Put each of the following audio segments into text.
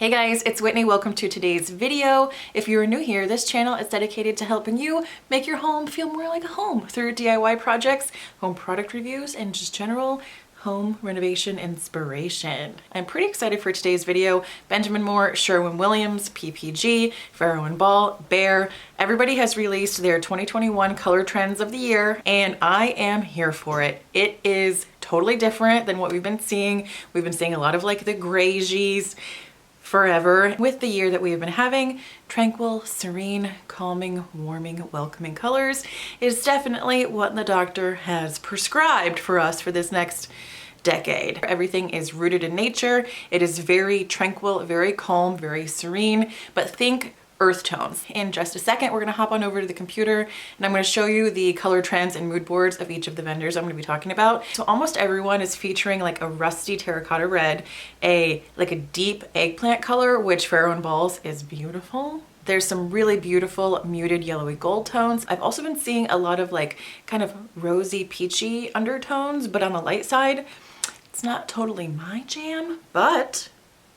Hey guys, it's Whitney. Welcome to today's video. If you are new here, this channel is dedicated to helping you make your home feel more like a home through DIY projects, home product reviews, and just general home renovation inspiration. I'm pretty excited for today's video. Benjamin Moore, Sherwin Williams, PPG, Farrow Ball, Behr, everybody has released their 2021 color trends of the year, and I am here for it. It is totally different than what we've been seeing. We've been seeing a lot of like the grayies forever. With the year that we have been having, tranquil, serene, calming, warming, welcoming colors is definitely what the doctor has prescribed for us for this next decade. Everything is rooted in nature. It is very tranquil, very calm, very serene, but think earth tones. In just a second, we're gonna hop on over to the computer and I'm gonna show you the color trends and mood boards of each of the vendors I'm gonna be talking about. So almost everyone is featuring like a rusty terracotta red, like a deep eggplant color, which Farrow Ball's is beautiful. There's some really beautiful muted yellowy gold tones. I've also been seeing a lot of like kind of rosy peachy undertones, but on the light side. It's not totally my jam, but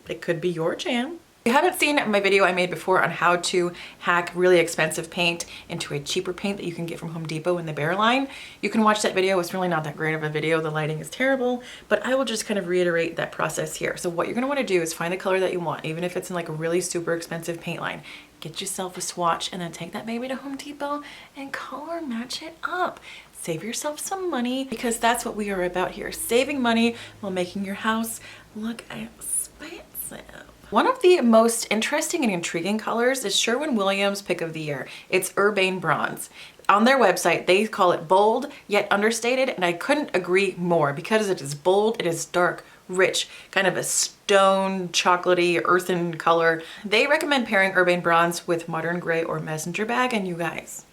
it could be your jam. If you haven't seen my video I made before on how to hack really expensive paint into a cheaper paint that you can get from Home Depot in the Behr line, you can watch that video. It's really not that great of a video. The lighting is terrible, but I will just kind of reiterate that process here. So what you're gonna wanna do is find the color that you want, even if it's in like a really super expensive paint line. Get yourself a swatch and then take that baby to Home Depot and color match it up. Save yourself some money because that's what we are about here. Saving money while making your house look expensive. One of the most interesting and intriguing colors is Sherwin Williams' pick of the year. It's Urbane Bronze. On their website, they call it bold yet understated, and I couldn't agree more because it is bold, it is dark, rich, kind of a stone, chocolatey, earthen color. They recommend pairing Urbane Bronze with modern gray or messenger bag, and you guys,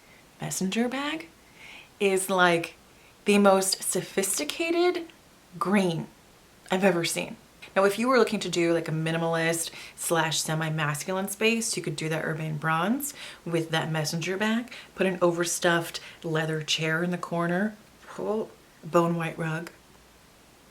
messenger bag is like the most sophisticated green I've ever seen. Now, if you were looking to do like a minimalist / semi-masculine space, you could do that Urbane Bronze with that messenger bag, put an overstuffed leather chair in the corner, bone white rug.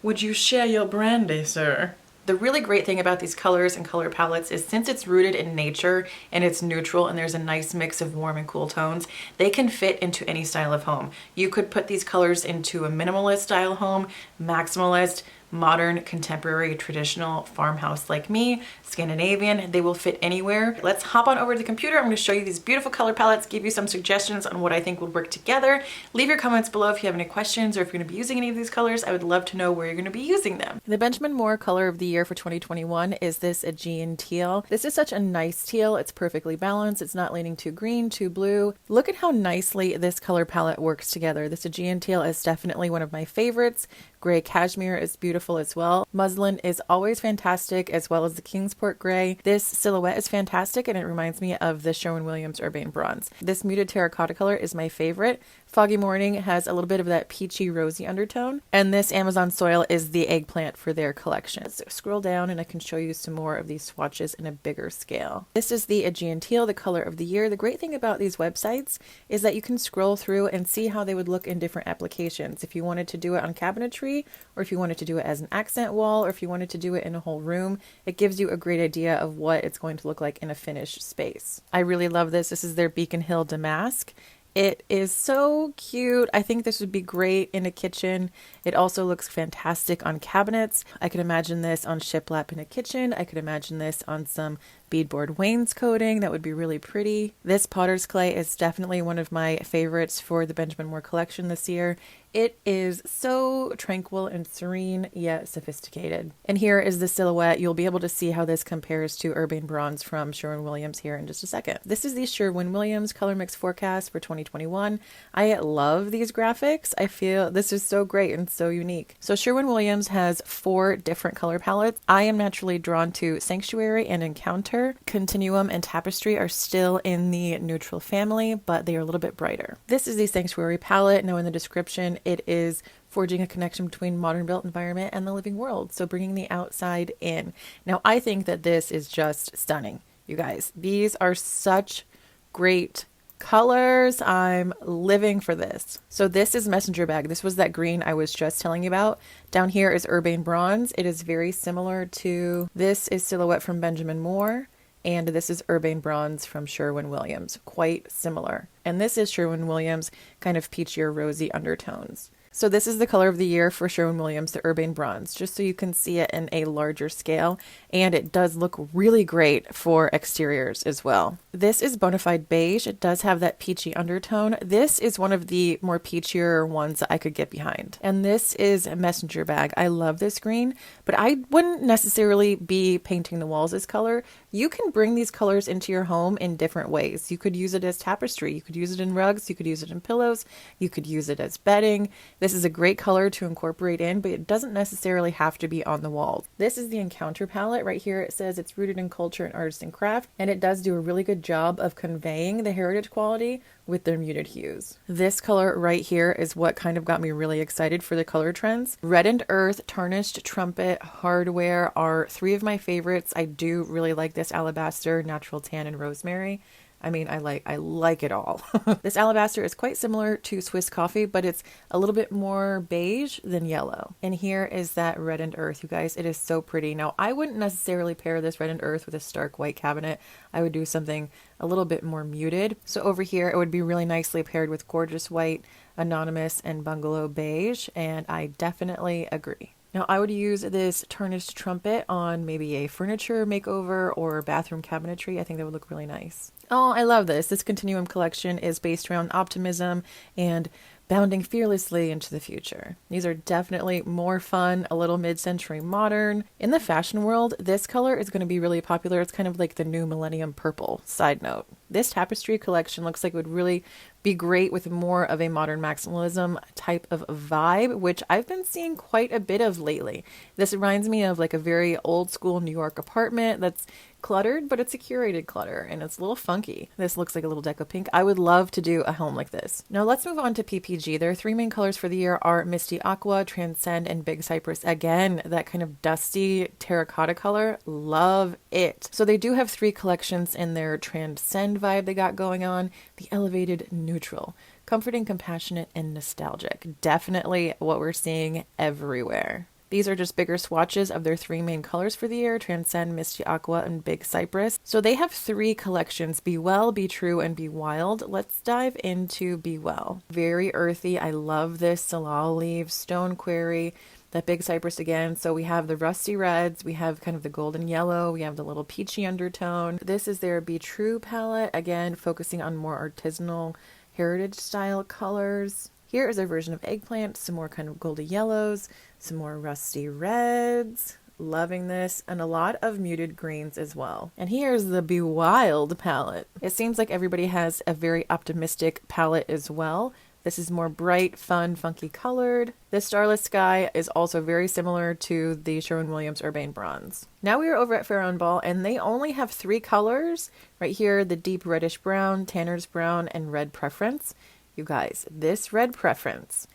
Would you share your brandy, sir? The really great thing about these colors and color palettes is since it's rooted in nature and it's neutral and there's a nice mix of warm and cool tones, they can fit into any style of home. You could put these colors into a minimalist style home, maximalist, modern, contemporary, traditional, farmhouse like me, Scandinavian. They will fit anywhere. Let's hop on over to the computer. I'm going to show you these beautiful color palettes, give you some suggestions on what I think would work together. Leave your comments below if you have any questions or if you're going to be using any of these colors. I would love to know where you're going to be using them. The Benjamin Moore color of the year for 2021 is this Aegean teal. This is such a nice teal. It's perfectly balanced. It's not leaning too green, too blue. Look at how nicely this color palette works together. This Aegean teal is definitely one of my favorites. Gray cashmere is beautiful as well. Muslin is always fantastic, as well as the Kingsport gray. This silhouette is fantastic and it reminds me of the Sherwin Williams Urbane Bronze. This muted terracotta color is my favorite. Foggy Morning has a little bit of that peachy rosy undertone, and this Amazon Soil is the eggplant for their collection. So scroll down and I can show you some more of these swatches in a bigger scale. This is the Aegean teal, the color of the year. The great thing about these websites is that you can scroll through and see how they would look in different applications. If you wanted to do it on cabinetry, or if you wanted to do it as an accent wall, or if you wanted to do it in a whole room, it gives you a great idea of what it's going to look like in a finished space. I really love this. This is their Beacon Hill Damask. It is so cute. I think this would be great in a kitchen. It also looks fantastic on cabinets. I could imagine this on shiplap in a kitchen. I could imagine this on some beadboard wainscoting. That would be really pretty. This potter's clay is definitely one of my favorites for the Benjamin Moore collection this year. It is so tranquil and serene, yet sophisticated. And here is the silhouette. You'll be able to see how this compares to Urbane Bronze from Sherwin Williams here in just a second. This is the Sherwin Williams color mix forecast for 2021. I love these graphics. I feel this is so great and so unique. So Sherwin Williams has 4 different color palettes. I am naturally drawn to Sanctuary and Encounter. Continuum and Tapestry are still in the neutral family, but they are a little bit brighter. This is the Sanctuary palette. Now in the description, it is forging a connection between modern built environment and the living world. So bringing the outside in. Now, I think that this is just stunning, you guys. These are such great Colors, I'm living for this. So this is Messenger Bag. This was that green I was just telling you about. Down here is Urbane Bronze. It is very similar to, this is Silhouette from Benjamin Moore, and this is Urbane Bronze from Sherwin Williams. Quite similar. And this is Sherwin Williams, kind of peachier rosy undertones. So this is the color of the year for Sherwin Williams, the Urbane Bronze, just so you can see it in a larger scale. And it does look really great for exteriors as well. This is Bonafide Beige. It does have that peachy undertone. This is one of the more peachier ones that I could get behind. And this is a Messenger Bag. I love this green, but I wouldn't necessarily be painting the walls this color. You can bring these colors into your home in different ways. You could use it as tapestry. You could use it in rugs. You could use it in pillows. You could use it as bedding. This is a great color to incorporate in, but it doesn't necessarily have to be on the walls. This is the Encounter palette. Right here it says it's rooted in culture and artisan craft, and it does do a really good job of conveying the heritage quality with their muted hues. This color right here is what kind of got me really excited for the color trends. Reddened Earth, Tarnished Trumpet, Hardware are three of my favorites. I do really like this Alabaster, Natural Tan, and Rosemary. I mean, I like it all. This alabaster is quite similar to Swiss Coffee, but it's a little bit more beige than yellow. And here is that Reddened Earth, you guys. It is so pretty. Now, I wouldn't necessarily pair this Reddened Earth with a stark white cabinet. I would do something a little bit more muted. So over here, it would be really nicely paired with Gorgeous White, Anonymous, and Bungalow Beige, and I definitely agree. Now, I would use this Tarnished Trumpet on maybe a furniture makeover or bathroom cabinetry. I think that would look really nice. Oh, I love this. This Continuum collection is based around optimism and bounding fearlessly into the future. These are definitely more fun, a little mid-century modern. In the fashion world, this color is going to be really popular. It's kind of like the new millennium purple. Side note. This tapestry collection looks like it would really be great with more of a modern maximalism type of vibe, which I've been seeing quite a bit of lately. This reminds me of like a very old school New York apartment that's cluttered, but it's a curated clutter and it's a little funky. This looks like a little deco pink. I would love to do a home like this. Now let's move on to PPG. Their three main colors for the year are Misty Aqua, Transcend, and Big Cypress. Again, that kind of dusty terracotta color. Love it. So they do have three collections in their Transcend vibe they got going on. The Elevated Neutral, Comforting, Compassionate, and Nostalgic. Definitely what we're seeing everywhere. These are just bigger swatches of their three main colors for the year, Transcend, Misty Aqua, and Big Cypress. So they have three collections, Be Well, Be True, and Be Wild. Let's dive into Be Well. Very earthy. I love this. Salal leaves, Stone Quarry, that Big Cypress again. So we have the rusty reds, we have kind of the golden yellow, we have the little peachy undertone. This is their Be True palette, again, focusing on more artisanal heritage style colors. Here is our version of Eggplant, some more kind of golden yellows, some more rusty reds. Loving this, and a lot of muted greens as well. And here's the Be Wild palette. It seems like everybody has a very optimistic palette as well. This is more bright, fun, funky colored. This Starless Sky is also very similar to the Sherwin Williams Urbane Bronze. Now we are over at Farrow Ball, and they only have three colors. Right here, the deep reddish brown, Tanner's brown, and red preference. You guys, this red preference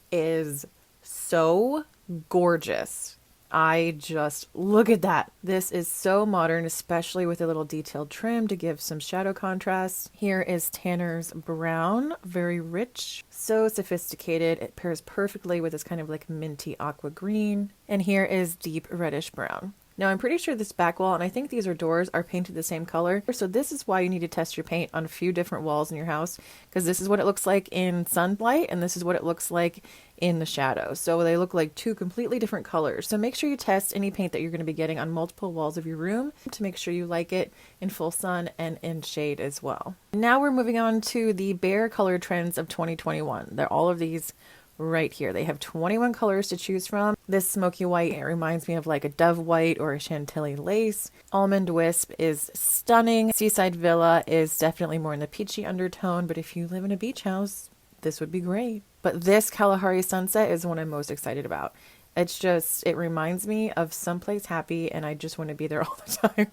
is so gorgeous. I just, look at that. This is so modern, especially with a little detailed trim to give some shadow contrast. Here is Tanner's brown, very rich, so sophisticated. It pairs perfectly with this kind of like minty aqua green. And here is deep reddish brown. Now I'm pretty sure this back wall, and I think these are doors, are painted the same color. So this is why you need to test your paint on a few different walls in your house, because this is what it looks like in sunlight and this is what it looks like in the shadow. So they look like two completely different colors. So make sure you test any paint that you're going to be getting on multiple walls of your room to make sure you like it in full sun and in shade as well. Now we're moving on to the Behr color trends of 2021. They're all of these right here. They have 21 colors to choose from. This Smoky White, it reminds me of like a Dove White or a Chantilly lace. Almond Wisp is stunning. Seaside Villa is definitely more in the peachy undertone, but if you live in a beach house, this would be great. But this Kalahari Sunset is one I'm most excited about. It's just, it reminds me of someplace happy, and I just want to be there all the time.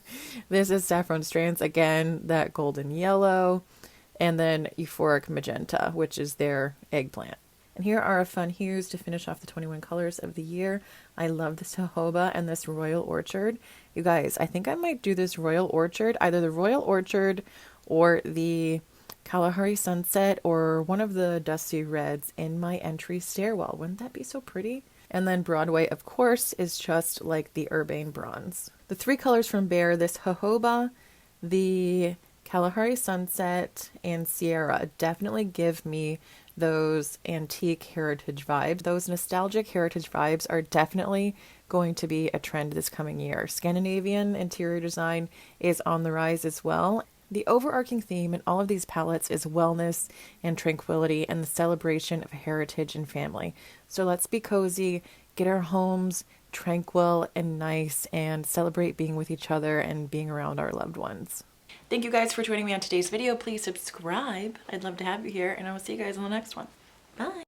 This is Saffron Strands, again, that golden yellow, and then Euphoric Magenta, which is their Eggplant. And here are our fun hues to finish off the 21 colors of the year. I love this Jojoba and this Royal Orchard. You guys, I think I might do this Royal Orchard, either the Royal Orchard or the Kalahari Sunset or one of the dusty reds in my entry stairwell. Wouldn't that be so pretty? And then Broadway, of course, is just like the Urbane Bronze. The three colors from Behr, this jojoba, the Kalahari Sunset, and Sierra definitely give me those antique heritage vibes. Those nostalgic heritage vibes are definitely going to be a trend this coming year. Scandinavian interior design is on the rise as well. The overarching theme in all of these palettes is wellness and tranquility and the celebration of heritage and family. So let's be cozy, get our homes tranquil and nice, and celebrate being with each other and being around our loved ones. Thank you guys for joining me on today's video. Please subscribe. I'd love to have you here, and I will see you guys on the next one. Bye.